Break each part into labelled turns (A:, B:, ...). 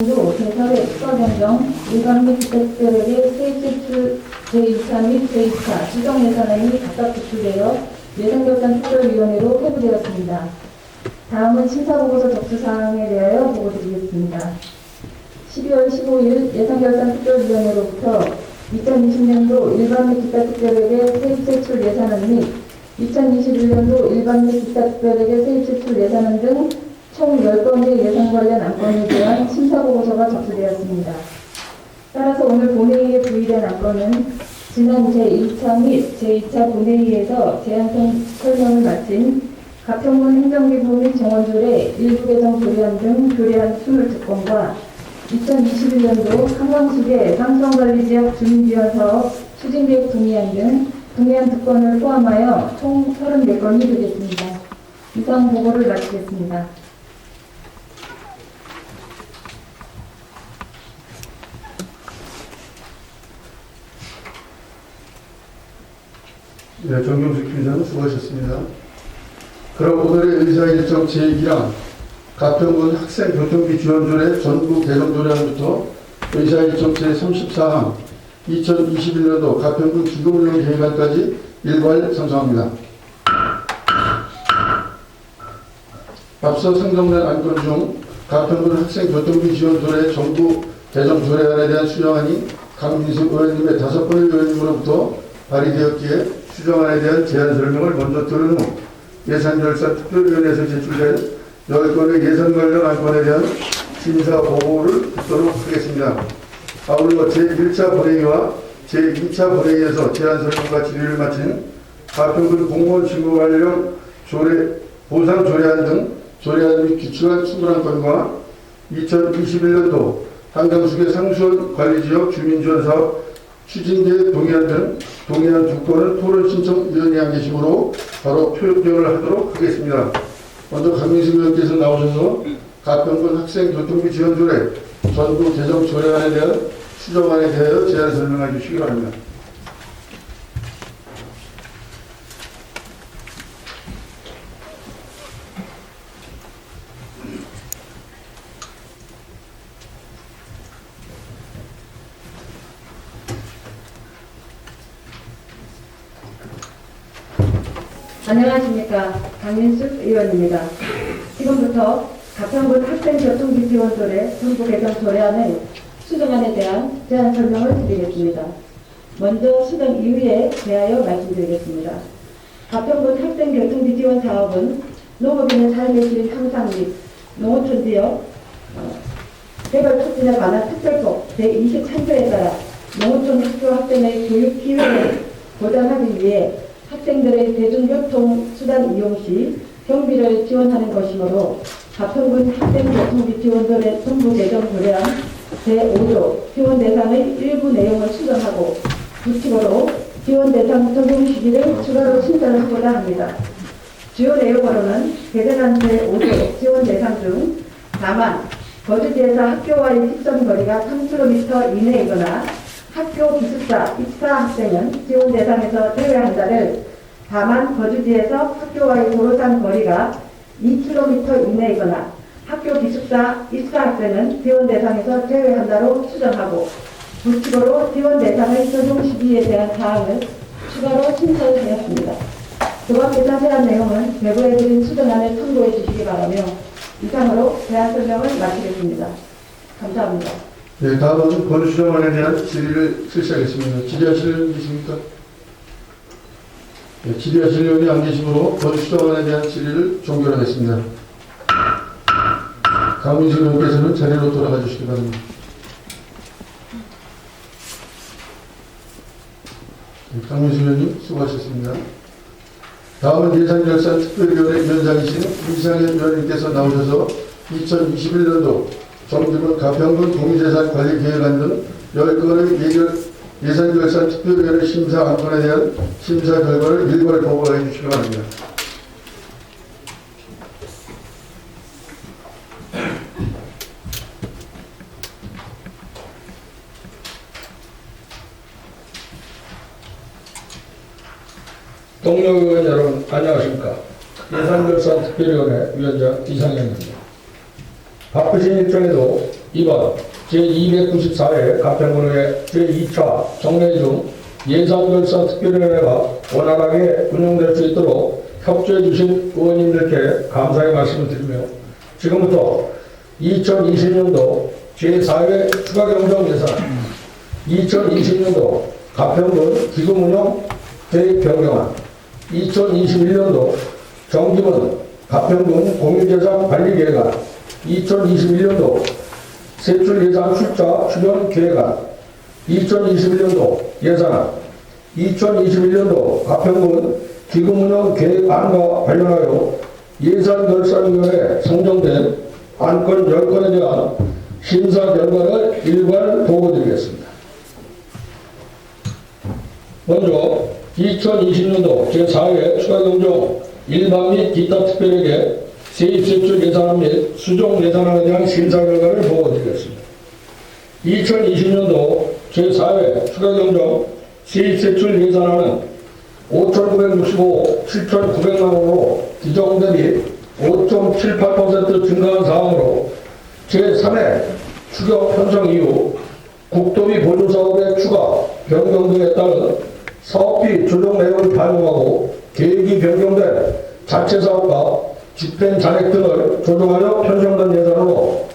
A: 대사회 특가변경 일반 및 기타특별에게 세입제출 제2차 및 제2차 추정 예산안이 각각 제출되어 예산결산특별위원회로 회부되었습니다. 다음은 심사보고서 접수사항에 대하여 보고드리겠습니다. 12월 15일 예산결산특별위원회로부터 2020년도 일반 및 기타특별에게 세입제출 예산안 및 2021년도 일반 및 기타특별에게 세입제출 예산안 등 총 10건의 예산 관련 안건에 대한 심사보고서가 접수되었습니다. 따라서 오늘 본회의에 부의된 안건은 지난 제1차 및 제2차 본회의에서 제안 설명을 마친 가평군 행정기부 및 정원조례 일부 개정 조례안 등 조례안 22건과 2021년도 한강수계 상수원관리지역 주민지원사업 추진계획 동의안 등 동의안 2건을 포함하여 총 34건이 되겠습니다. 이상 보고를 마치겠습니다.
B: 네, 정경수 팀장님 수고하셨습니다. 그럼 오늘의 의사일정 제1기랑 가평군 학생교통비 지원조례 전부 개정 조례안부터 의사일정 제34항 2021년도 가평군 기금운용 계획안까지 일괄 상정합니다. 앞서 상정된 안건 중 가평군 학생교통비 지원조례 전부 개정 조례안에 대한 수정안이 강민숙 의원님의 5번의 의원님으로부터 발의되었기에 수정안에 대한 제안 설명을 먼저 들은 후 예산결산특별위원회에서 제출된 10건의 예산 관련 안건에 대한 심사 보고를 듣도록 하겠습니다. 아울러 제1차 본회의와 제2차 본회의에서 제안 설명과 질의를 마친 가평군 공무원 신고 관련 보상 조례안 등 조례안 및 규칙안 21건과 2021년도 한강수계 상수원 관리지역 주민지원사업 추진계획 동의안 등 동의안 2건은 토론 신청 위원회 안 계심으로 바로 표결을 하도록 하겠습니다. 먼저 강민수 의원께서 나오셔서 가평군 학생교통비 지원조례 전부 개정 조례안에 대한 수정안에 대하여 제안 설명해 주시기 바랍니다.
A: 안녕하십니까. 강민숙 의원입니다. 지금부터 가평군 학생교통비 지원조례 전부 개정 조례안의 수정안에 대한 제안 설명을 드리겠습니다. 먼저 수정 이유에 대하여 말씀드리겠습니다. 가평군 학생교통비 지원 사업은 농업인의 삶의 질 향상 및 농어촌 지역 개발 촉진에 관한 특별법 제23조에 따라 농어촌 학교 학생의 교육 기회를 보장하기 위해 학생들의 대중교통 수단 이용 시 경비를 지원하는 것이므로 가평군 학생교통비 지원조례 전부 개정 조례안 제5조 지원 대상의 일부 내용을 수정하고 규칙으로 지원 대상 적용 시기를 추가로 신설하고자 합니다. 주요 내용으로는 개정안 제5조 지원 대상 중 다만 거주지에서 학교와의 직선 거리가 3km 이내이거나 학교 기숙사 입사 학생은 지원 대상에서 제외한다를 다만 거주지에서 학교와의 도로상 거리가 2km 이내이거나 학교 기숙사 입사 학생은 지원 대상에서 제외한다로 수정하고 규칙으로 지원 대상의 적용 시기에 대한 사항을 추가로 신설하였습니다. 그 밖에 자세한 내용은 배부해 드린 수정안을 참고해 주시기 바라며 이상으로 제안 설명을 마치겠습니다. 감사합니다.
B: 네, 다음은 권수정안에 대한 질의를 실시하겠습니다. 질의하실 분 계십니까? 네, 질의하실 의원이 안 계시므로 권수정안에 대한 질의를 종결하겠습니다. 강민수 의원께서는 자리로 돌아가 주시기 바랍니다. 네, 강민수 의원님 수고하셨습니다. 다음은 예산결산특별위원회 위원장이신 이상현 위원님께서 나오셔서 2021년도 정기분 가평군 도민재산관리계획안 등 10건의 예산결산특별위원회 심사 안건에 대한 심사 결과를 일괄 보고해 주시기 바랍니다.
C: 동료 의원 여러분 안녕하십니까. 예산결산특별위원회 위원장 이상현입니다. 바쁘신 일정에도 2번 제294회 가평군의 제2차 정례 중 예산결산 특별위원회가 원활하게 운영될 수 있도록 협조해 주신 의원님들께 감사의 말씀을 드리며 지금부터 2020년도 제4회 추가경정 예산 2020년도 가평군 기금운용 계획 변경안 2021년도 정기분 가평군 공유재산 관리계획안 2021년도 세출예산 출자 출연 계획안 2021년도 예산안 2021년도 가평군 기금운용 계획안과 관련하여 예산결산위원회에 상정된 안건 10건에 대한 심사 결과를 일괄 보고드리겠습니다. 먼저 2020년도 제4회 추가경정 일반 및 기타 특별에게 세입세출 예산안 및 수종 예산안에 대한 심사 결과를 보고드리겠습니다. 2020년도 제4회 추가경정 세입세출 예산안은 5,965억 7,900만 원으로 기정 대비 5.78% 증가한 사항으로 제3회 추경 편성 이후 국도비 보조사업의 추가, 변경 등에 따른 사업비 조정 내역을 반영하고 계획이 변경된 자체사업과 집행 잔액 등을 조정하여 편성된 예산으로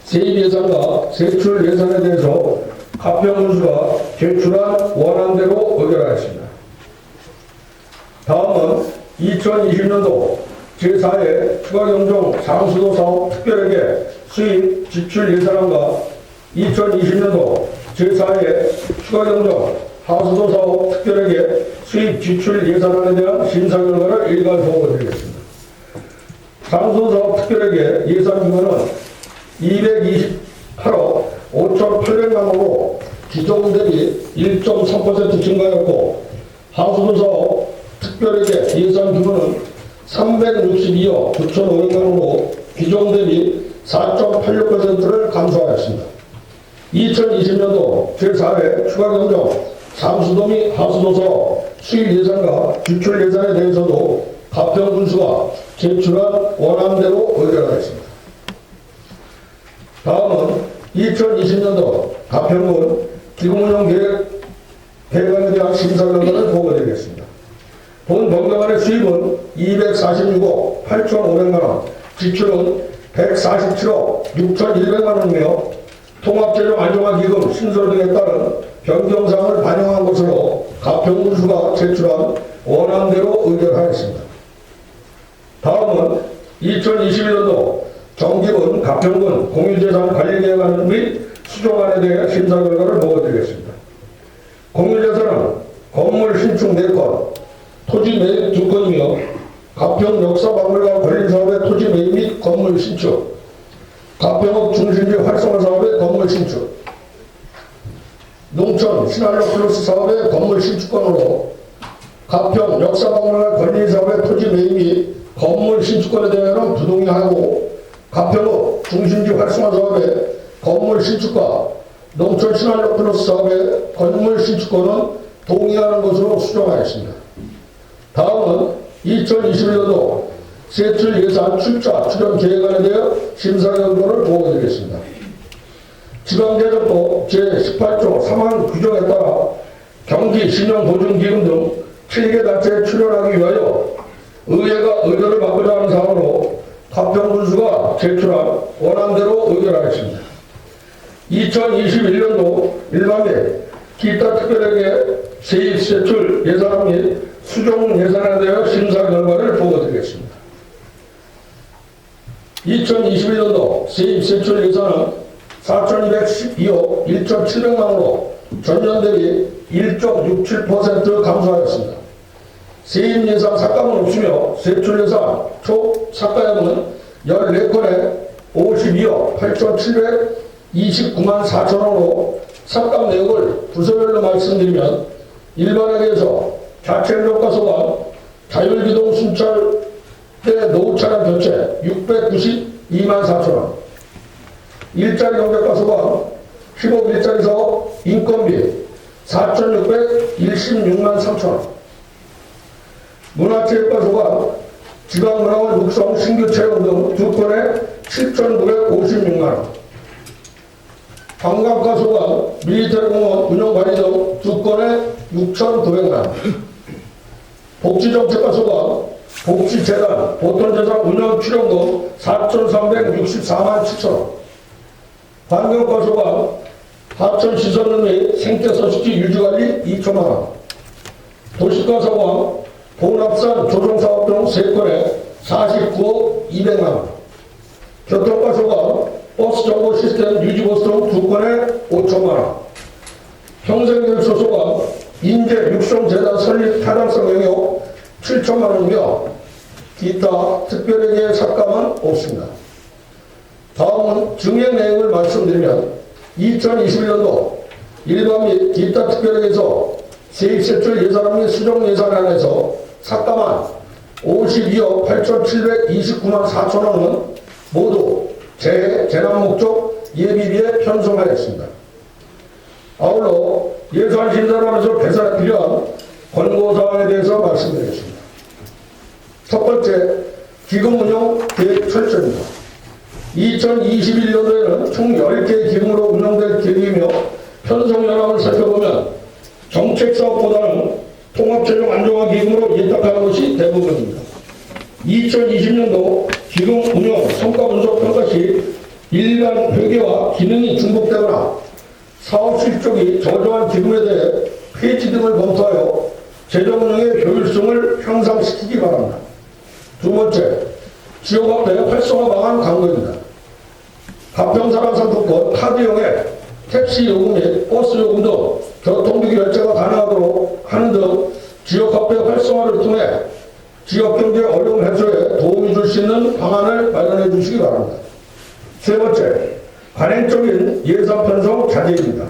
C: 세입예산과 세출예산에 대해서 가평군수가 제출한 원안대로 의결하였습니다. 다음은 2020년도 제4회 추가경정 상수도 사업 특별에게 수입 지출 예산안과 2020년도 제4회 추가경정 하수도 사업 특별에게 수입 지출 예산안에 대한 심사 결과를 일괄 보고드리겠습니다. 상수도 사업 특별에게 예산 규모는 228억 5,800만 원으로 기존 대비 1.3% 증가했고 하수도 사업 특별에게 예산 규모는 362억 9,500만 원으로 기존 대비 4.86%를 감소하였습니다. 2020년도 제4회 추가경정 상수도 및 하수도 사업 수입 예산과 지출 예산에 대해서도 가평군수가 제출한 원안대로 의결하였습니다. 다음은 2020년도 가평군 기금운용 계획안에 대한 심사 결과를 보고드리겠습니다. 본 변경안의 수입은 246억 8,500만 원, 지출은 147억 6,100만 원이며 통합재정 안정화기금 신설 등에 따른 변경사항을 반영한 것으로 가평군수가 제출한 원안대로 의결하였습니다. 다음은 2021년도 정기분 가평군 공유재산 관리계획안 및 수정안에 대해 심사 결과를 보고드리겠습니다. 공유재산은 건물 신축 4건, 토지 매입 2건이며 가평 역사박물관 관리사업의 토지 매입 및 건물 신축, 가평읍 중심지 활성화 사업의 건물 신축, 농촌 신한력 플러스 사업의 건물 신축권으로 가평 역사박물관 관리사업의 토지 매입 및 건물 신축권에 대해서는 부동의하고 가평읍 중심지 활성화 사업의 건물 신축과 농촌 신한력 플러스 사업의 건물 신축권은 동의하는 것으로 수정하였습니다. 다음은 2021년도 세출 예산 출자 출연 계획안에 대해 심사 결과를 보고드리겠습니다. 지방재정법 제18조 3항 규정에 따라 경기 신용보증기금 등 7개 단체에 출연하기 위하여 의회가 의결을 받고자 하는 사항으로 가평군수가 제출한 원안대로 의결하였습니다. 2021년도 일반 및 기타 특별에게 세입세출 예산안 및 수종 예산에 대해 심사 결과를 보고드리겠습니다. 2021년도 세입세출 예산은 4,212억 1,700만 원으로 전년 대비 1.67% 감소하였습니다. 세입 예산 삭감은 없으며 세출 예산 총 삭감액은 14건에 52억 8,729만 4천 원으로 삭감 내역을 부서별로 말씀드리면 일반에게서 자체인력과 소방, 자율기동 순찰대 노후 차량 교체 692만 4천 원, 일자리 경제과 소방, 15억 일자리 사업 인건비 4,616만 3천 원, 문화체육과 소방, 지방문화원 육성 신규 채용 등 2건에 7,956만 원, 관광과 소관, 밀리터리 공원 운영 관리 등 2건에 6,900만 원. 복지정책과 소관, 복지재단, 보편재단 운영 출연금 4,364만 7천 원. 환경과 소관, 하천시설 및 생태서식지 유지관리 2천만 원. 도시과 소관, 본합산 조성사업 등 3건에 49억 200만 원. 교통과 소관, 버스 정보 시스템 유지보수 등 2건에 5천만 원. 평생교육소 소관, 인재 육성재단 설립 타당성 영역 7천만 원이며 기타 특별회계 삭감은 없습니다. 다음은 증액 내용을 말씀드리면 2021년도 일반 및 기타 특별회계에서 세입세출 예산안 및 수정 예산안에서 삭감한 52억 8,729만 4천 원은 모두 재해, 재난목적 예비비에 편성하였습니다. 아울러 예산 심사를 하면서 계산에 필요한 권고사항에 대해서 말씀드리겠습니다. 첫 번째, 기금 운영 계획 철저입니다. 2021년도에는 총 10개의 기금으로 운영될 계획이며 편성 현황을 살펴보면 정책사업보다는 통합재정 안정화 기금으로 예탁하는 것이 대부분입니다. 2020년도 기금 운영 성과 분석 평가 시 일반 회계와 기능이 중복되거나 사업 실적이 저조한 기금에 대해 폐지 등을 검토하여 재정 운영의 효율성을 향상시키기 바랍니다. 두 번째, 지역화폐 활성화 방안 강구입니다. 가평사랑상품권 카드용의 택시 요금 및 버스 요금 등 교통비 결제가 가능하도록 하는 등 지역화폐 활성화를 통해 지역경제 어려움 해소에 도움이 줄 수 있는 방안을 마련해 주시기 바랍니다. 세 번째, 관행적인 예산 편성 자제입니다.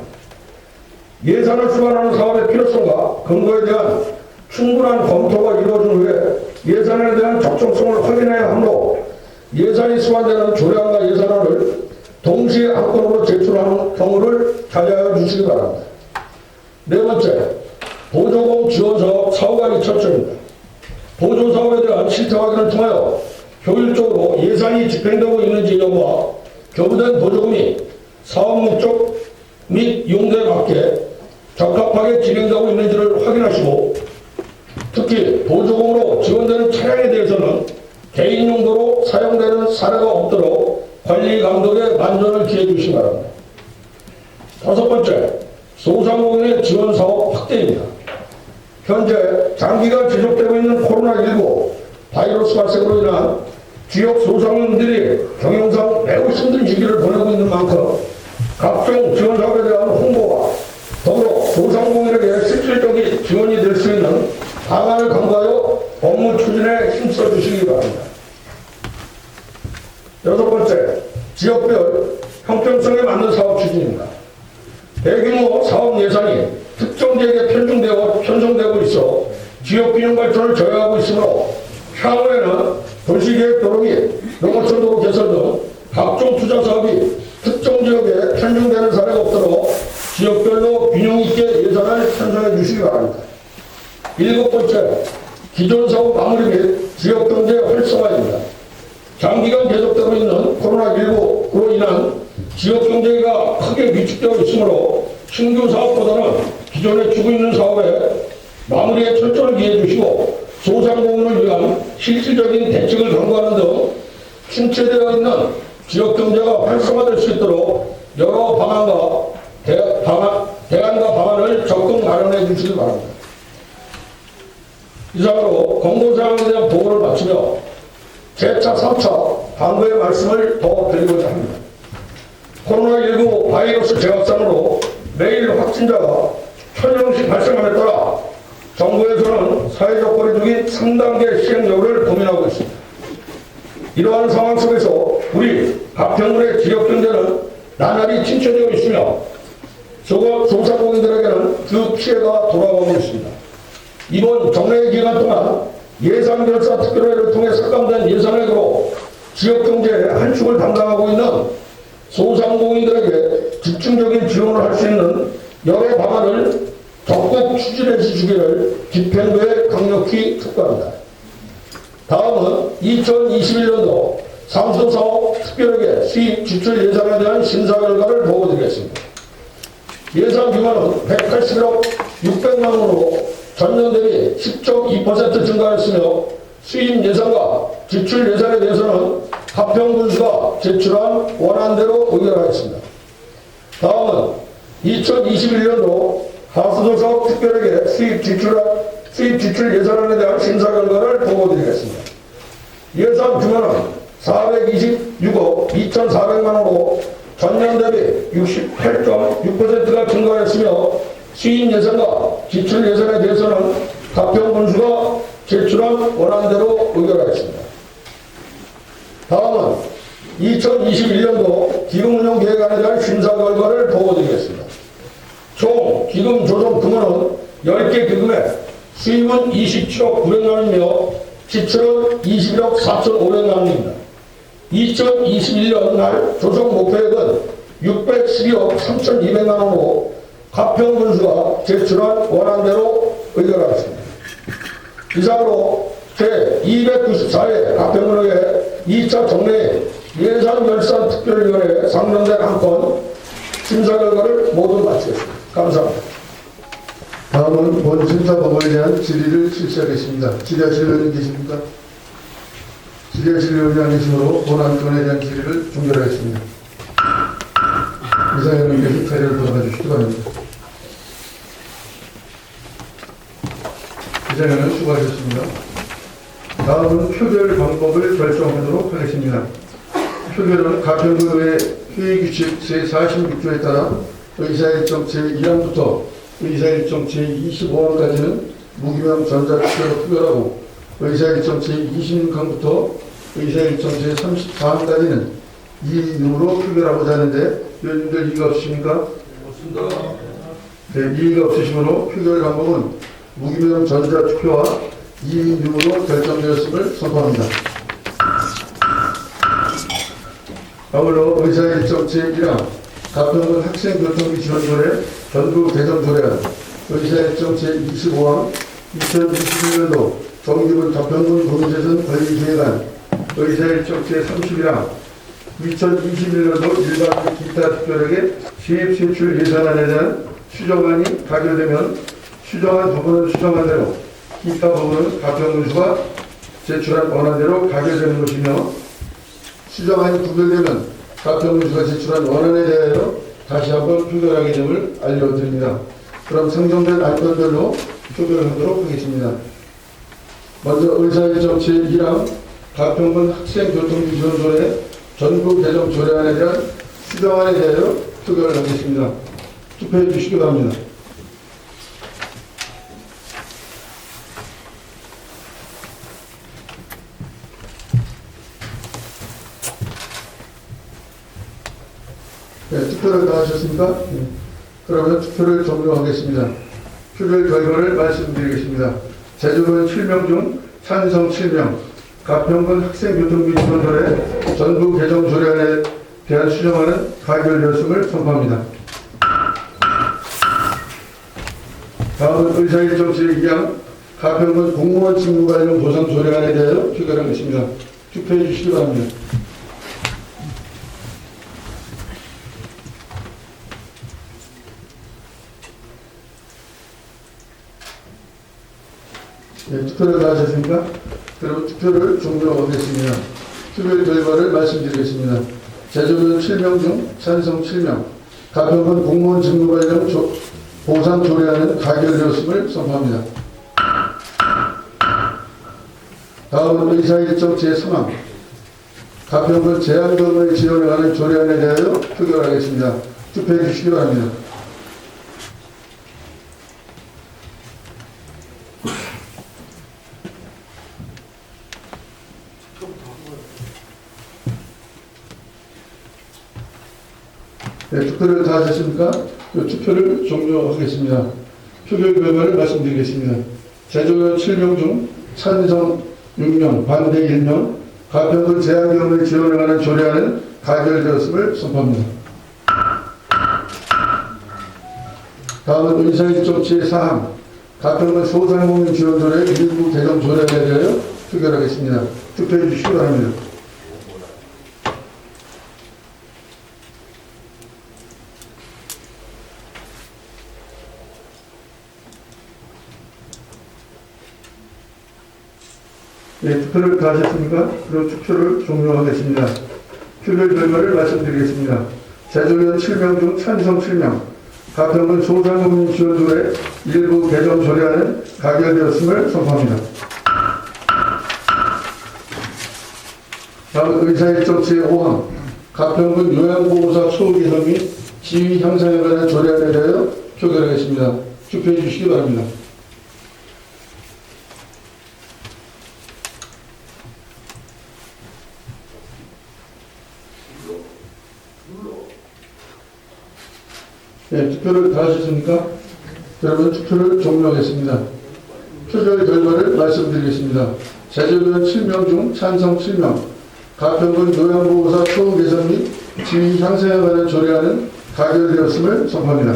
C: 예산을 수반하는 사업의 필요성과 근거에 대한 충분한 검토가 이루어진 후에 예산에 대한 적정성을 확인해야 하므로 예산이 수반되는 조례안과 예산안을 동시에 안건으로 제출하는 경우를 자제하여 주시기 바랍니다. 네 번째, 보조금 지원사업 사후관리 철저입니다. 보조사업에 대한 실태 확인을 통하여 효율적으로 예산이 집행되고 있는지 여부와 교부된 보조금이 사업 목적 및 용도에 맞게 적합하게 진행되고 있는지를 확인하시고 특히 보조금으로 지원되는 차량에 대해서는 개인 용도로 사용되는 사례가 없도록 관리 감독에 만전을 기해 주시기 바랍니다. 다섯 번째, 소상공인의 지원 사업 확대입니다. 현재 장기간 지속되고 있는 코로나19 바이러스 발생으로 인한 지역 소상공인들이 경영상 매우 힘든 시기를 보내고 있는 만큼 각종 지원 사업에 대한 홍보와 더불어 소상공인에게 실질적인 지원이 될 수 있는 방안을 강구하여 업무 추진에 힘써 주시기 바랍니다. 여섯 번째, 지역별 형평성에 맞는 사업 추진입니다. 대규모 사업 예산이 특정 지역에 편성되고 있어 지역균형 발전을 저해하고 있으므로 향후에는 도시계획 도로 및 농어촌 도로 개설 등 각종 투자 사업이 특정 지역에 편중되는 사례가 없도록 지역별로 균형 있게 예산을 편성해 주시기 바랍니다. 일곱 번째, 기존 사업 마무리 및 지역경제 활성화입니다. 장기간 계속되고 있는 코로나19로 인한 지역경제가 크게 위축되고 있으므로 신규 사업보다는 기존에 주고 있는 사업에 마무리에 철저히 기해 주시고 소상공인을 위한 실질적인 대책을 강구하는 등 침체되어 있는 지역경제가 활성화될 수 있도록 여러 대안과 방안을 적극 마련해 주시기 바랍니다. 이상으로 권고사항에 대한 보고를 마치며 제4, 3차 당부의 말씀을 더 드리고자 합니다. 코로나19 바이러스 재확산으로 매일 확진자가 1000명씩 발생함에 따라 정부에서는 사회적 거리두기 3단계 시행 여부를 고민하고 있습니다. 이러한 상황 속에서 우리 가평군의 지역경제는 나날이 침체되어 있으며 소상공인들에게는 그 피해가 돌아오고 있습니다. 이번 정례 기간 동안 예산결사 특별회를 통해 삭감된 예산액으로 지역경제의 한 축을 담당하고 있는 소상공인들에게 집중적인 지원을 할 수 있는 여러 방안을 적극 추진해 주시기를 집행부에 강력히 촉구합니다. 다음은 2021년도 상수사업 특별회계 수입 지출 예산에 대한 심사 결과를 보고드리겠습니다. 예산 규모는 181억 600만 원으로 전년 대비 10.2% 증가했으며 수입 예산과 지출 예산에 대해서는 가평군수가 제출한 원안대로 의결하였습니다. 다음은 2021년도 하수도 사업 특별하게 수입 지출 예산안에 대한 심사 결과를 보고드리겠습니다. 예산 규모는 426억 2,400만 원으로 전년 대비 68.6%가 증가했으며 수입 예산과 지출 예산에 대해서는 가평군수가 제출한 원안대로 의결하였습니다. 다음은 2021년도 기금운용계획안에 대한 심사 결과를 보고드리겠습니다. 총 기금 조정 규모는 10개 기금에 수입은 27억 900만 원이며 지출은 21억 4,500만 원입니다. 2021년 날 조정 목표액은 612억 3,200만 원으로 가평군수가 제출한 원안대로 의결하였습니다. 이상으로 제294회 가평군의 2차 정례 예산결산특별위원회에 상정된 한 건 심사 결과를 모두 마치겠습니다. 감사합니다.
B: 다음은 본 심사법에 대한 질의를 실시하겠습니다. 질의하실 의원님 계십니까? 질의하실 의원이 안 계시므로 본 안건에 대한 질의를 종결하겠습니다. 이사 의원님께서 자리를 돌아가 주시기 바랍니다. 이사 의원은 수고하셨습니다. 다음은 표결 방법을 결정하도록 하겠습니다. 표결은 가평구의 회의규칙 제46조에 따라 의사일정 제1항부터 의사일정 제25항까지는 무기명 전자투표로 표결하고 의사일정 제26항부터 의사일정 제34항까지는 이의능으로 표결하고자 하는데 위원님들 이의가 없으십니까? 없습니다. 네, 이의가 없으시므로 표결 방법은 무기명 전자투표와 이의능으로 결정되었음을 선포합니다. 아울러 의사일정 제1항 가평군 학생교통비 지원조례 전국 대정조례안 의사일정 제25항 2021년도 정기분 가평군 도민재산 관리계획안 의사일정 제31항 2021년도 일반 및 기타 특별하게 시입신출 예산안에 대한 수정안이 가결되면 수정안 부분은 수정한 대로 기타 부분은 가평군수가 제출한 원안대로 가결되는 것이며 수정안이 부결되면 가평군수가 제출한 원안에 대하여 다시 한번 표결하게 됨을 알려드립니다. 그럼 상정된 안건별로 표결하도록 하겠습니다. 먼저 의사일정 제1항 가평군 학생교통비 지원조례 전국 개정 조례안에 대한 수정안에 대하여 표결을 하겠습니다. 투표해 주시기 바랍니다. 네, 투표를 다 하셨습니까? 네. 그러면 투표를 종료하겠습니다. 표결 결과를 말씀드리겠습니다. 제주도는 7명 중 찬성 7명, 가평군 학생교통비 지원조례 전국 개정 조례안에 대한 수정안은 가결되었음을 선포합니다. 다음은 의사일정 제2항 가평군 공무원 직무 관련 보상 조례안에 대하여 표결하겠습니다. 투표해 주시기 바랍니다. 네, 투표를 다 하셨습니까? 그럼 투표를 종료하겠습니다. 투표 결과를 말씀드리겠습니다. 제주도는 7명 중 찬성 7명, 가평군 공무원 직무 관련 보상 조례안은 가결되었음을 선포합니다. 다음은 의사일정 제3항, 가평군 제한경을 지원에 관한 조례안에 대하여 표결하겠습니다. 투표해 주시기 바랍니다. 네, 투표를 다 하셨습니까? 투표를 종료하겠습니다. 표결 결과를 말씀드리겠습니다. 제주도는 7명 중 찬성 6명, 반대 1명, 가평군 제한경을 지원에 관한 조례안은 가결되었음을 선포합니다. 다음은 의사일정 제4항, 가평군 소상공인 지원조례 일부 개정 조례안에 대하여 표결하겠습니다. 투표해 주시기 바랍니다. 예, 투표를 다 하셨습니까? 그럼 투표를 종료하겠습니다. 표결 결과를 말씀드리겠습니다. 제조위원 7명 중 찬성 7명, 가평군 소상공인 지원조례 일부 개정 조례안은 가결되었음을 선포합니다. 다음 의사일정 제5항 가평군 요양보호사 처우 개선 및 지위 향상에 관한 조례안에 대하여 표결하겠습니다. 투표해 주시기 바랍니다. 네, 투표를 다 하셨습니까? 여러분 투표를 종료하겠습니다. 표결 결과를 말씀드리겠습니다. 제조위원 7명 중 찬성 7명, 가평군 요양보호사 처우 개선 및 지위 향상에 관한 조례안은 가결되었음을 선포합니다.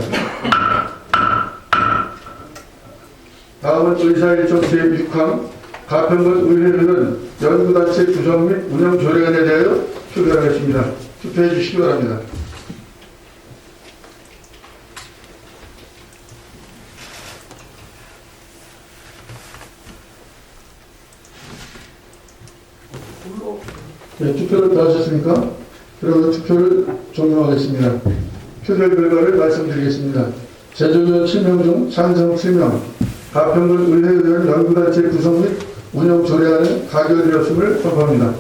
B: 다음은 의사일정 제6항 가평군 의회들은 연구단체 구성 및 운영 조례안에 대하여 표결하겠습니다. 투표해 주시기 바랍니다. 네, 투표를 다 하셨습니까? 그러면 투표를 종료하겠습니다. 표결 결과를 말씀드리겠습니다. 제조위원 7명 중 찬성 7명, 가평군 의회의원 연구단체 구성 및 운영 조례안은 가결되었음을 선포합니다.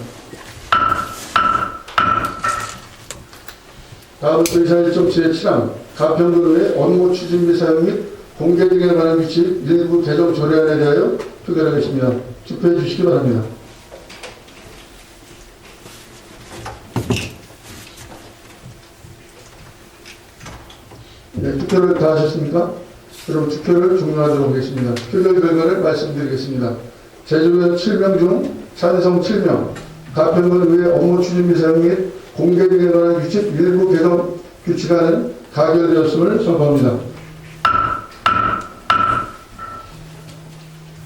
B: 다음 의사일정 제7항 가평군 의회 업무 추진 및 사용 및 공개 등에 관한 규칙 일부 개정 조례안에 대하여 표결하겠습니다. 투표해 주시기 바랍니다. 네, 투표를 다 하셨습니까? 그럼 투표를 종료하도록 하겠습니다. 표결 결과를 말씀드리겠습니다. 제조위원 7명 중 찬성 7명, 가평군 의회 업무 추진 및 사용 및 공개 등에 관한 규칙 일부 개정 규칙안은 가결되었음을 선포합니다.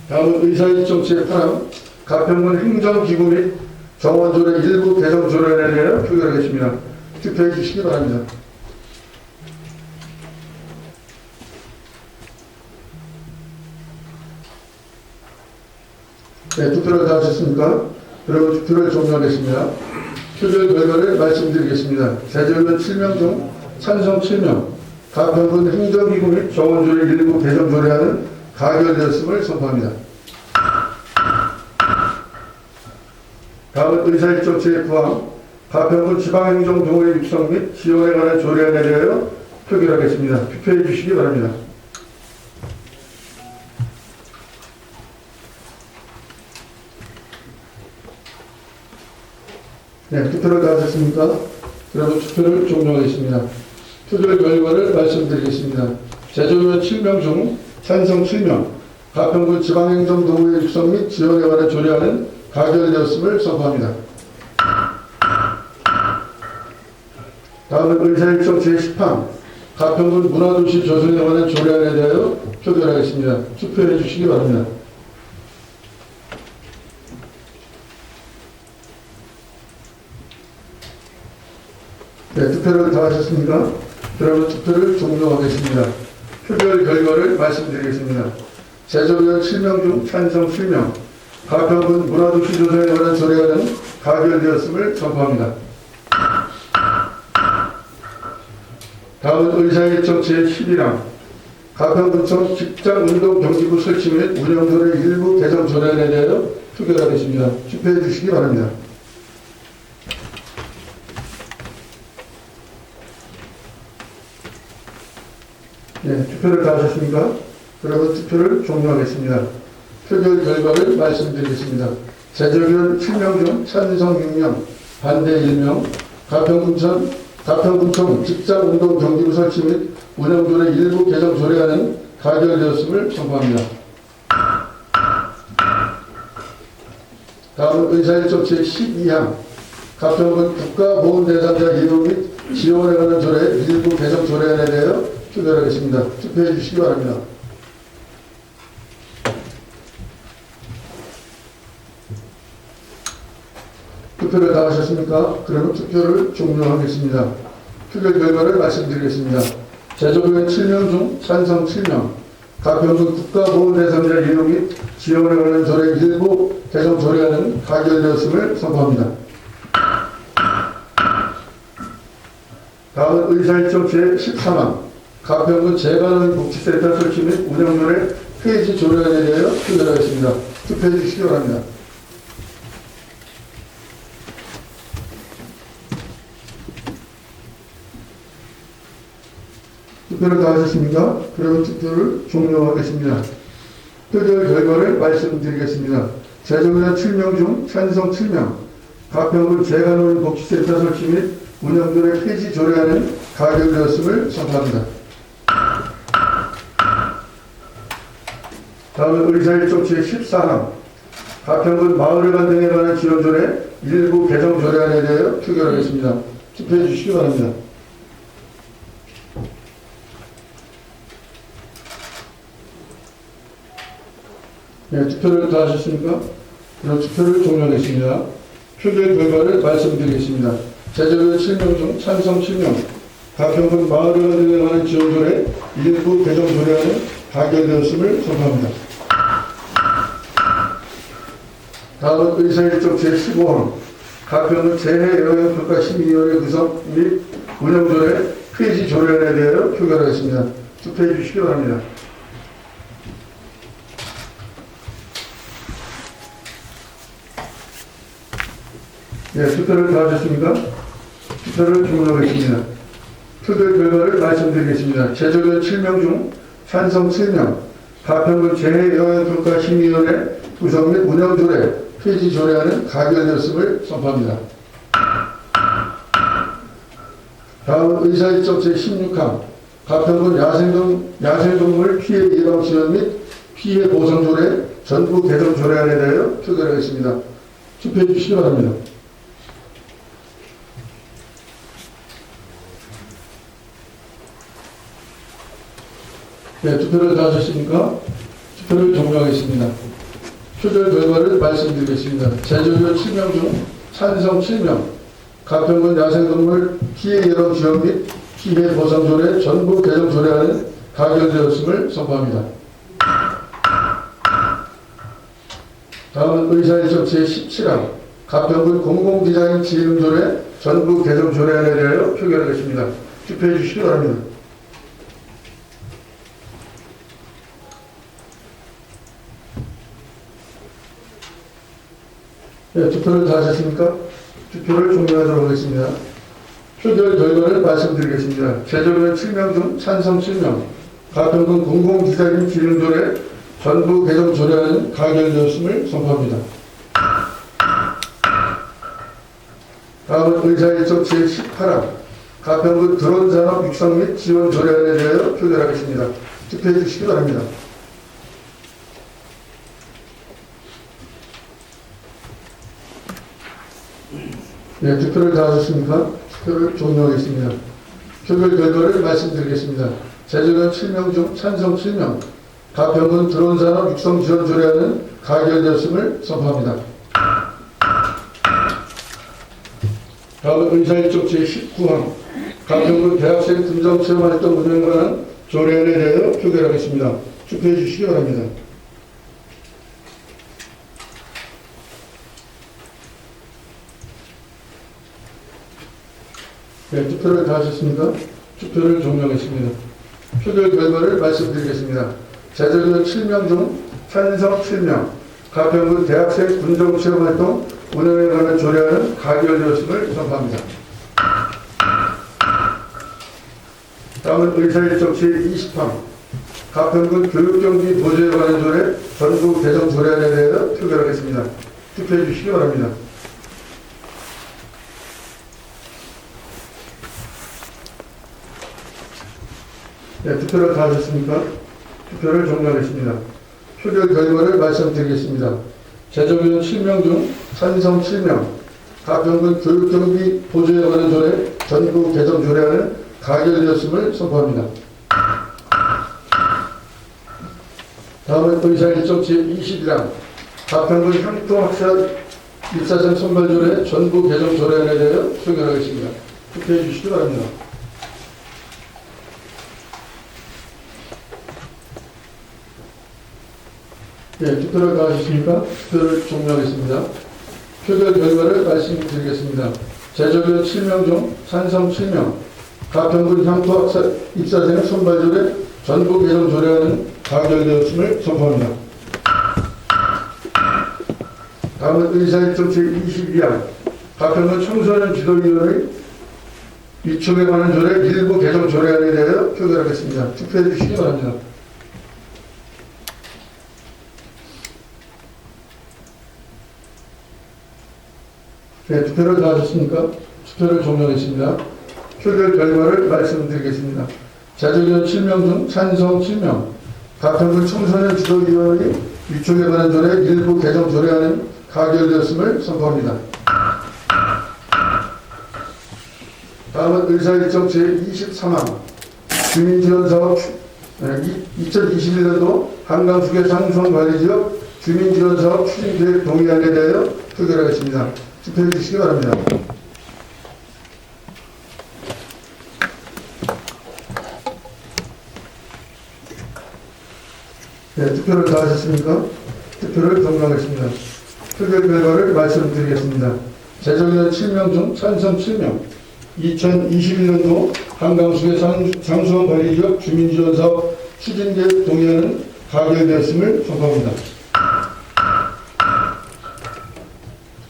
B: 다음은 의사일정 제8항 가평군 행정기구 및 정원조례 일부 개정 조례안에 대하여 표결하겠습니다. 투표해 주시기 바랍니다. 네, 투표를 다 하셨습니까? 그리고 투표를 종료하겠습니다. 표결 결과를 말씀드리겠습니다. 제조위원 7명 중 찬성 7명, 가평군 행정기구 및 정원조례 일부 개정 조례안은 가결되었음을 선포합니다. 다음은 의사일정 제9항 가평군 지방행정동호회 육성 및 지원에 관한 조례안에 대하여 표결하겠습니다. 투표해 주시기 바랍니다. 네, 투표를 다 하셨습니까? 그러면 투표를 종료하겠습니다. 표결 결과를 말씀드리겠습니다. 제조위원 7명 중 찬성 7명, 가평군 지방행정동호회 육성 및 지원에 관한 조례안은 가결되었음을 선포합니다. 다음은 의사일정 제10항 가평군 문화도시 조성에 관한 조례안에 대하여 표결하겠습니다. 투표해 주시기 바랍니다. 네, 투표를 다 하셨습니까? 그러면 투표를 종료하겠습니다. 표결 결과를 말씀드리겠습니다. 제조위원 7명 중 찬성 7명, 가평군 문화도시 조성에 관한 조례안은 가결되었음을 선포합니다. 다음은 의사일정 제11항 가평군청 직장운동경기부 설치 및 운영조례 일부 개정 조례안에 대하여 표결하겠습니다. 투표해 주시기 바랍니다. 네, 투표를 다 하셨습니까? 그러면 투표를 종료하겠습니다. 표결 결과를 말씀드리겠습니다. 제조위원 7명 중 찬성 6명, 반대 1명, 가평군청 직장운동경기부 설치 및 운영조례 일부 개정 조례안은 가결되었음을 선포합니다. 다음은 의사일정 제12항 가평군 국가보훈대상자 이용 및 지원에 관한 조례 일부 개정 조례안에 대하여 표결하겠습니다. 투표해 주시기 바랍니다. 투표를 다 하셨습니까? 그러면 투표를 종료하겠습니다. 표결 결과를 말씀드리겠습니다. 제조위원 7명 중 찬성 7명, 가평군 국가보호대상자 이용 및 지원에 관한 조례 일부 개정 조례안은 가결되었음을 선포합니다. 다음은 의사일정 제13항 가평군 재가능 복지센터 설치 및 운영조례 폐지 조례안에 대하여 표결하겠습니다. 투표해 주시기 바랍니다. 투표를 다 하셨습니까? 그러면 투표를 종료하겠습니다. 표결 결과를 말씀드리겠습니다. 제정의원 7명 중 찬성 7명, 가평군 재가노인 복지센터 설치 및 운영조례 폐지 조례안은 가결되었음을 선포합니다. 다음은 의사일정 제14항 가평군 마을회관 등에 관한 지원조례 일부 개정 조례안에 대하여 표결하겠습니다. 투표해 주시기 바랍니다. 네, 투표를 다 하셨습니까? 그럼 투표를 종료하겠습니다. 표결 결과를 말씀드리겠습니다. 제적의원 7명 중 찬성 7명, 가평군 마을회관 등에 관한 지원조례 일부 개정 조례안은 가결되었음을 선포합니다. 다음은 의사일정 제15항 가평군 재해영향평가심의위원회 구성 및 운영조례 폐지 조례안에 대하여 표결하겠습니다. 투표해 주시기 바랍니다. 네, 투표를 다 하셨습니까? 투표를 종료하겠습니다. 표결 결과를 말씀드리겠습니다. 제적의원 7명 중 찬성 7명, 가평군 재해영향평가심의위원회 구성 및 운영조례 폐지 조례안은 가결되었음을 선포합니다. 다음은 의사일정 제16항 가평군 야생동물 피해 예방 지원 및 피해 보상 조례 전부 개정 조례안에 대하여 표결하겠습니다. 투표해 주시기 바랍니다. 네, 투표를 다 하셨습니까? 투표를 종료하겠습니다. 표결 결과를 말씀드리겠습니다. 제적의원 7명 중 찬성 7명, 가평군 야생동물 피해 예방 지원 및 피해 보상 조례 전부 개정 조례안은 가결되었음을 선포합니다. 다음은 의사일정 제17항 가평군 공공디자인 지능조례 전부 개정 조례안에 대하여 표결하겠습니다. 투표해 주시기 바랍니다. 네, 투표를 다 하셨습니까? 투표를 종료하도록 하겠습니다. 표결 결과를 말씀드리겠습니다. 제적의원 7명 중 찬성 7명, 가평군 공공디자인 기능조례 전부 개정 조례안은 가결되었음을 선포합니다. 다음은 의사일정 제18항 가평군 드론산업 육성 및 지원 조례안에 대하여 표결하겠습니다. 투표해 주시기 바랍니다. 네, 투표를 다 하셨습니까? 투표를 종료하겠습니다. 표결 결과를 말씀드리겠습니다. 제적의원 7명 중 찬성 7명, 가평군 드론산업 육성 지원 조례안은 가결되었음을 선포합니다. 다음은 의사일정 제19항 가평군 대학생 금정체험활동 운영에 관한 조례안에 대하여 표결하겠습니다. 투표해 주시기 바랍니다. 네, 투표를 다 하셨습니까? 투표를 종료하겠습니다. 표결 결과를 말씀드리겠습니다. 제적의원 7명 중 찬성 7명, 가평군 대학생 군정체험활동 운영에 관한 조례안은 가결되었음을 선포합니다. 다음은 의사일정 제20항 가평군 교육경비 보조에 관한 조례 전부 개정 조례안에 대하여 표결하겠습니다. 투표해 주시기 바랍니다. 네, 투표를 다 하셨습니까? 투표를 종료하겠습니다. 표결 결과를 말씀드리겠습니다. 제적의원 7명 중 찬성 7명, 가평군 교육경비 보조에 관한 조례 전부 개정 조례안은 가결되었음을 선포합니다. 다음은 의사일정 제21항 가평군 향토학살 입사생 선발 조례 전부 개정 조례안에 대하여 표결하겠습니다. 투표해 주시기 바랍니다. 예, 투표를 다 하셨습니까? 투표를 종료하겠습니다. 표결 결과를 말씀드리겠습니다. 재적의원 7명 중 찬성 7명, 가평군 향토 입사생의 선발조례 전부 개정 조례안은 가결되었음을 선포합니다. 다음은 의사일정 제22항 가평군 청소년 지도위원회 위촉에 관한 조례 일부 개정 조례안에 대하여 표결하겠습니다. 투표해 주시기 바랍니다. 네, 투표를 다 하셨습니까? 투표를 종료하겠습니다. 표결 결과를 말씀드리겠습니다. 재적의원 7명 중 찬성 7명, 가평군 청소년 지도위원회 위촉에 관한 조례 일부 개정 조례안은 가결되었음을 선포합니다. 다음은 의사일정 제23항 주민지원사업 2021년도 한강수계 상수원관리지역 주민지원사업 추진계획 동의안에 대하여 표결하겠습니다. 투표해 주시기 바랍니다. 네, 투표를 다 하셨습니까? 투표를 종료하겠습니다. 표결 결과를 말씀드리겠습니다. 재적의원 7명 중 찬성 7명, 2021년도 한강수계 상수원 관리지역 주민지원사업 추진계획 동의안은 가결되었음을 선포합니다.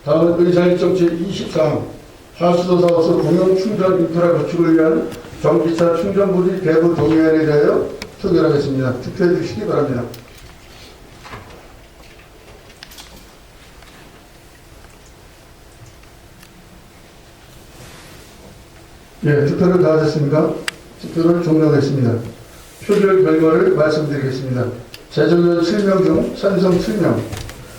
B: 다음은 의사일정 제24항 하수도 사업소 공용 충전 인프라 구축을 위한 전기차 충전부지 대부 동의안에 대하여 표결하겠습니다. 투표해 주시기 바랍니다. 예, 투표를 다 하셨습니까? 투표를 종료하겠습니다. 표결 결과를 말씀드리겠습니다. 재적의원 7명 중 찬성 7명,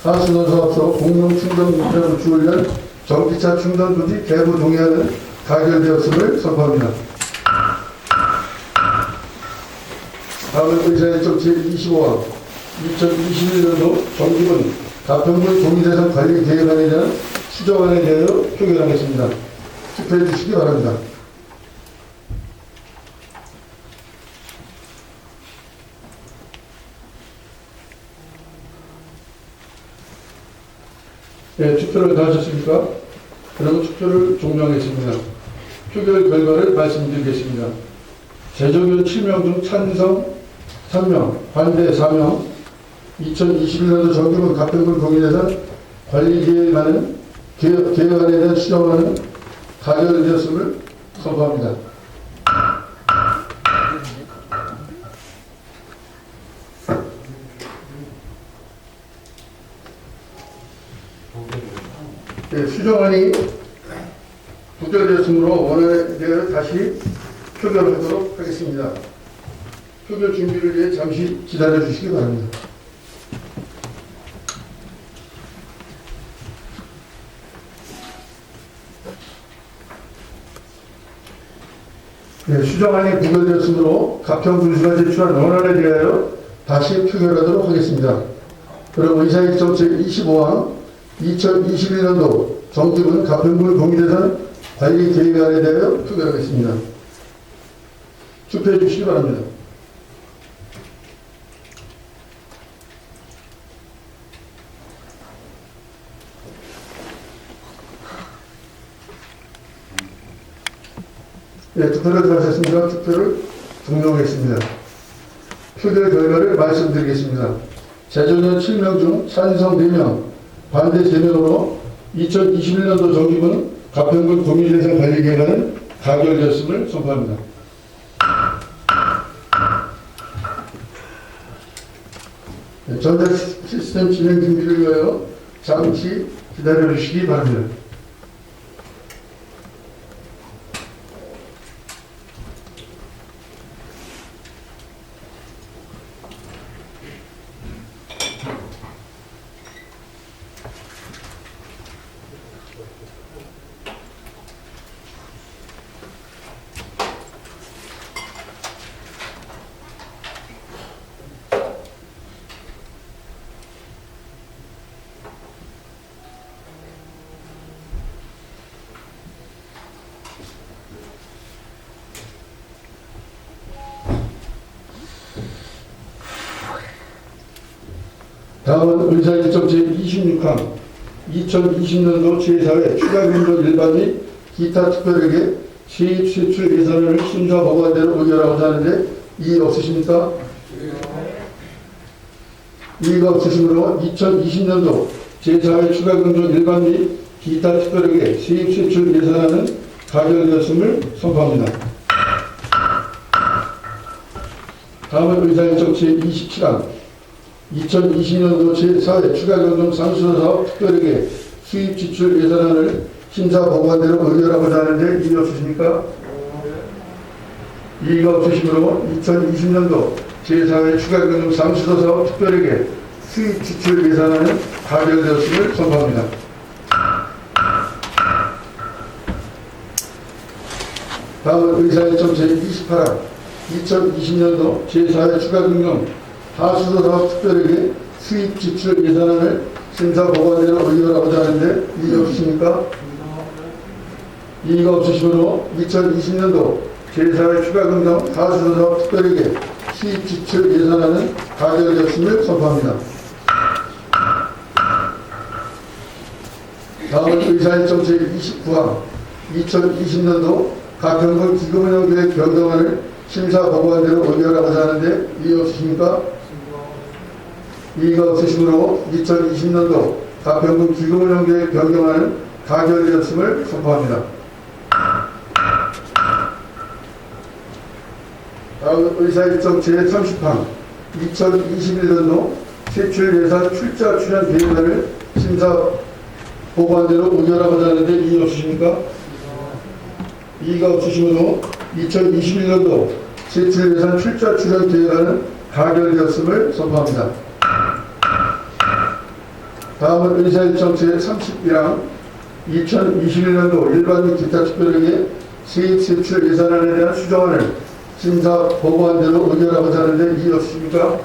B: 하수도 사업소 공용 충전 인프라 구축을 위한 전기차 충전 부지 대부 동의안은 가결되었음을 선포합니다. 다음은 의사일정 제25항 2021년도 정기분 가평군 동의대상 관리 계획안에 대한 수정안에 대하여 표결하겠습니다. 투표해 주시기 바랍니다. 네, 투표를 다 하셨습니까? 그러면 투표를 종료하겠습니다. 표결 결과를 말씀드리겠습니다. 재적의원 7명 중 찬성 3명, 반대 4명, 2021년도 정기분 가평군 동의대상 관리계획안에 대한 수정안은 가결되었음을 선포합니다. 네, 수정안이 부결되었으므로 원안에 대해 다시 표결하도록 하겠습니다. 표결 준비를 위해 잠시 기다려 주시기 바랍니다. 네, 수정안이 부결되었으므로 가평군수가 제출한 원안에 대하여 다시 표결하도록 하겠습니다. 그럼 의사일정 제25항 2021년도 정기분 가평군 동의대상 관리 계획안에 대하여 표결하겠습니다. 투표해 주시기 바랍니다. 네, 투표를 들어가셨습니까? 투표를 종료하겠습니다. 표결 결과를 말씀드리겠습니다. 재적의원 7명 중 찬성 4명, 반대 3명으로 2021년도 정기분 가평군 동의대상 관리계획안은 가결되었음을 선포합니다. 네, 전자 시스템 진행 준비를 위하여 잠시 기다려 주시기 바랍니다. 다음은 의사일정 제26항 2020년도 제4회 추가금도 일반 및 기타 특별회계 세입 세출 예산을 심사 보고한 대로 의결하고자 하는데 이의 없으십니까? 이의가 없으시므로 2020년도 제4회 추가금도 일반 및 기타 특별회계 세입 세출 예산안은 가결되었음을 선포합니다. 다음은 의사일정 제27항 2020년도 제4회 추가경정 상수사업 특별회계 수입 지출 예산안을 심사 보고한 대로 의결하고자 하는데 이의 없으십니까? 이의가 없으시므로 2020년도 제4회 추가경정 상수사업 특별회계 수입 지출 예산안은 가결되었음을 선포합니다. 다음은 의사일정 제28항 2020년도 제4회 추가경정 하수도사업 특별회계 수입 지출 예산안을 심사 보고한 대로 의결하고자 하는데 이의 없으십니까? 이의가 없으시므로 2020년도 제4회 추가경정 하수도사업 특별회계 수입 지출 예산안은 가결되었음을 선포합니다. 다음은 의사일정 제29항 2020년도 가평군 기금운용계획 변경안을 심사 보고한 대로 의결하고자 하는데 이의 없으십니까? 이의가 없으시므로 2020년도 가평군 기금운용계획 변경안은 가결되었음을 선포합니다. 다음 의사일정 제30항 2021년도 세출예산 출자 출연 계획안을 심사 보고한 대로 의결하고자 하는데 이의 없으십니까? 이의가 없으시므로 2021년도 세출예산 출자 출연 계획안은 가결되었음을 선포합니다. 다음은 의사일정 제31항 2021년도 일반 및 기타 특별회계 세입 세출 예산안에 대한 수정안을 심사 보고한 대로 의결하고자 하는데 이의 없으십니까?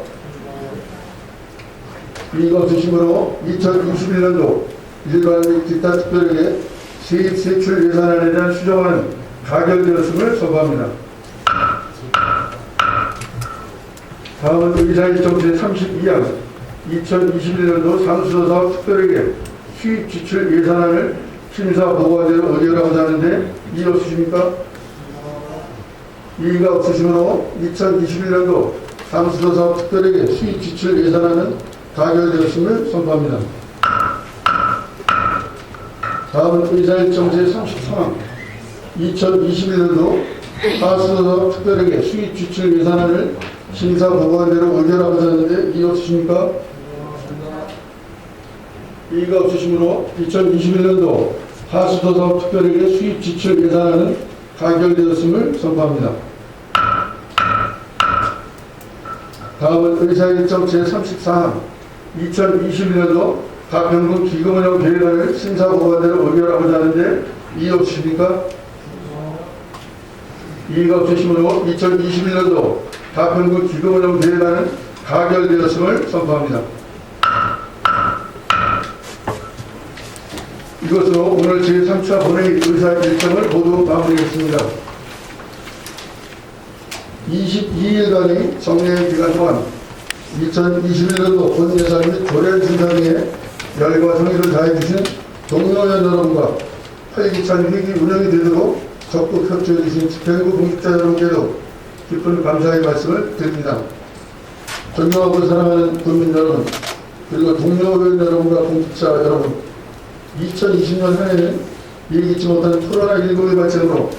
B: 이의가 없으시므로 2021년도 일반 및 기타 특별회계 세입 세출 예산안에 대한 수정안은 가결되었음을 선포합니다. 다음은 의사일정 제32항 2021년도 상수도사업 특별회계 수입 지출 예산안을 심사 보고한 대로 의결하고자 하는데 이의 없으십니까? 이의가 없으시므로 2021년도 상수도사업 특별회계 수입 지출 예산안은 가결되었음을 선포합니다. 다음은 의사일정 제33항 2021년도 하수도사업 특별회계 수입 지출 예산안을 심사 보고한 대로 의결하고자 하는데 이의 없으십니까? 이의가 없으시므로 2021년도 하수도사업 특별회계 수입 지출 예산안은 가결되었음을 선포합니다. 다음은 의사일정 제34항 2021년도 가평군 기금운용 계획안을 심사 보고한 대로 의결하고자 하는데 이의 없으십니까? 이의가 없으시므로 2021년도 가평군 기금운용 계획안은 가결되었음을 선포합니다. 이것으로 오늘 제3차 본회의 의사 일정을 모두 마무리했습니다. 22일간의 정례 기간 동안 2021년도 본 예산 및 조례 준정에 열과 성의를 다해주신 동료연 여러분과 활기찬 회기 운영이 되도록 적극 협조해주신 집행부 공직자 여러분께도 깊은 감사의 말씀을 드립니다. 존경하고 사랑하는 국민 여러분, 그리고 동료연 여러분과 공직자 여러분, 2020년 한 해는 예기치 못한 코로나19의 발생으로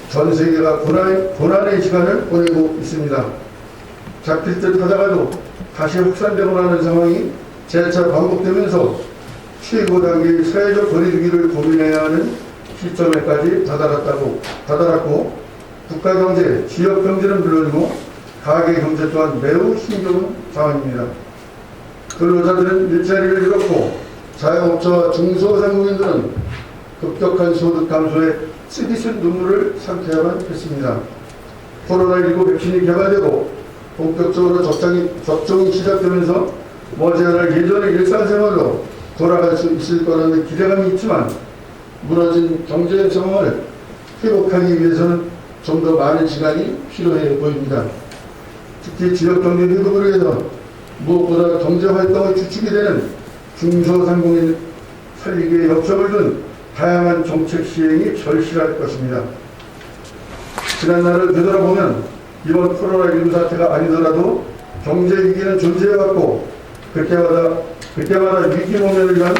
B: 전 세계가 고난의 시간을 보내고 있습니다. 잡힐 듯 하다가도 다시 확산되고 나는 상황이 재차 반복되면서 최고 단계의 사회적 거리두기를 고민해야 하는 시점에까지 다다랐고 국가 경제, 지역 경제는 물론이고 가계 경제 또한 매우 힘겨운 상황입니다. 근로자들은 일자리를 잃었고 자영업자와 중소상공인들은 급격한 소득 감소에 쓰디쓴 눈물을 삼켜야만 했습니다. 코로나19 백신이 개발되고 본격적으로 접종이 시작되면서 머지않아 예전의 일상생활로 돌아갈 수 있을 거라는 기대감이 있지만 무너진 경제 상황을 회복하기 위해서는 좀 더 많은 시간이 필요해 보입니다. 특히 지역경제 회복을 위해서 무엇보다 경제활동의 주축이 되는 중소상공인 살리기에 역점을 둔 다양한 정책 시행이 절실할 것입니다. 지난날을 되돌아보면 이번 코로나19 사태가 아니더라도 경제 위기는 존재해왔고 그때마다 위기 모면을 위한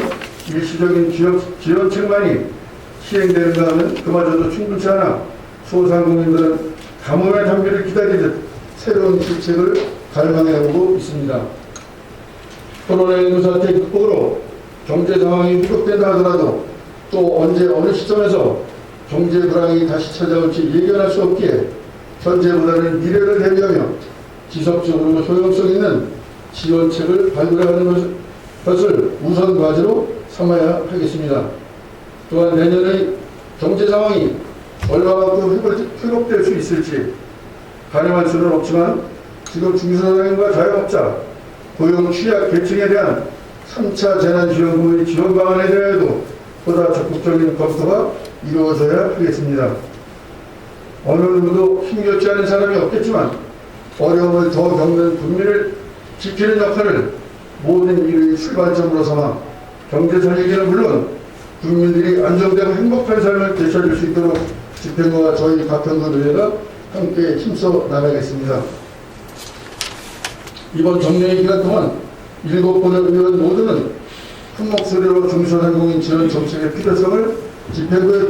B: 일시적인 지원책만이 시행되는가 하면 그마저도 충분치 않아 소상공인들은 가뭄의 단비를 기다리듯 새로운 실책을 갈망해오고 있습니다. 코로나19 사태 극복으로 경제 상황이 회복된다 하더라도 또 언제 어느 시점에서 경제 불황이 다시 찾아올지 예견할 수 없기에 현재보다는 미래를 대비하며 지속적으로 효용성 있는 지원책을 발굴하는 것을 우선 과제로 삼아야 하겠습니다. 또한 내년의 경제 상황이 얼마만큼 회복될 수 있을지 가늠할 수는 없지만 지금 중소상인과 자영업자, 고용 취약 계층에 대한 3차 재난지원금의 지원 방안에 대해서도 보다 적극적인 검토가 이루어져야 하겠습니다. 어느 누구도 힘겹지 않은 사람이 없겠지만 어려움을 더 겪는 국민을 지키는 역할을 모든 일의 출발점으로 삼아 경제 살리기는 물론 국민들이 안정되고 행복한 삶을 되찾을 수 있도록 집행부와 저희 가평군 의회가 함께 힘써 나가겠습니다. 이번 정례의 기간 동안 7분의 의원 모두는 큰 목소리로 중소상공인 지원 정책의 필요성을 집행부에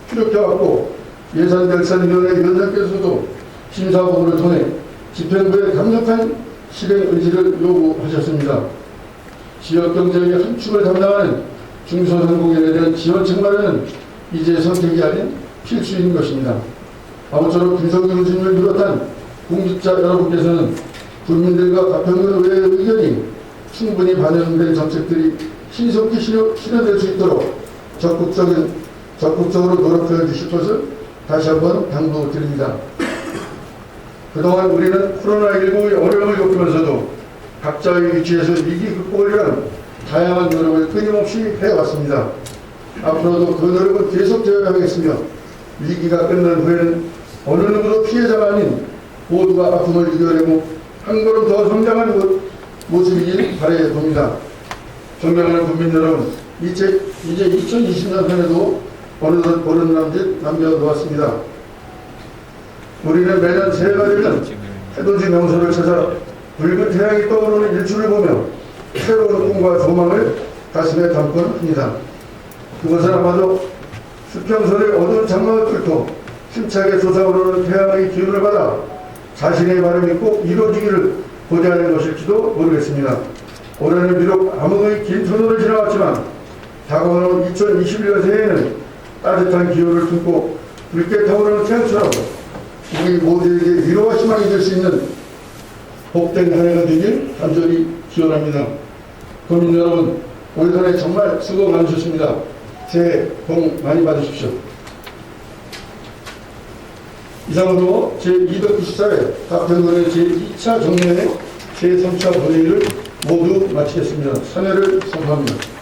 B: 피력해왔고 예산결산위원회 위원장께서도 심사보고를 통해 집행부의 강력한 실행 의지를 요구하셨습니다. 지역경제의 한 축을 담당하는 중소상공인에 대한 지원책 마련은 이제 선택이 아닌 필수인 것입니다. 아무쪼록 김성규 의원님을 비롯한 공직자 여러분께서는 국민들과 가평군 의회의 의견이 충분히 반영된 정책들이 신속히 실현될 수 있도록 적극적으로 노력해 주실 것을 다시 한번 당부드립니다. 그동안 우리는 코로나19의 어려움을 겪으면서도 각자의 위치에서 위기 극복을 위한 다양한 노력을 끊임없이 해왔습니다. 앞으로도 그 노력은 계속되어야 하겠으며 위기가 끝난 후에는 어느 누구도 피해자가 아닌 모두가 아픔을 이겨내고 한 걸음 더 성장하는 모습이길 바라야 봅니다. 존경하는 국민 여러분, 이제 2020년 한 해도 어느덧 보름 남겨놓았습니다. 우리는 매년 새해가 되면 해돋이 명소를 찾아 붉은 태양이 떠오르는 일출을 보며 새로운 꿈과 소망을 가슴에 담곤 합니다. 그것은 아마도 수평선의 어두운 장막을 뚫고 힘차게 솟아오르는 태양의 기운을 받아 자신의 바람이 꼭 이루어지기를 고대하는 것일지도 모르겠습니다. 올해는 비록 암흑의 긴 터널을 지나왔지만 다가오는 2021년 새해에는 따뜻한 기운을 품고 붉게 타오르는 태양처럼 우리 모두에게 위로와 희망이 될 수 있는 복된 한 해가 되길 간절히 기원합니다. 국민 여러분, 올 한 해 정말 수고 많으셨습니다. 새해 복 많이 받으십시오. 이상으로 제294회 가평군의 제2차 정례회 제3차 본회의를 모두 마치겠습니다. 참여를 선포합니다.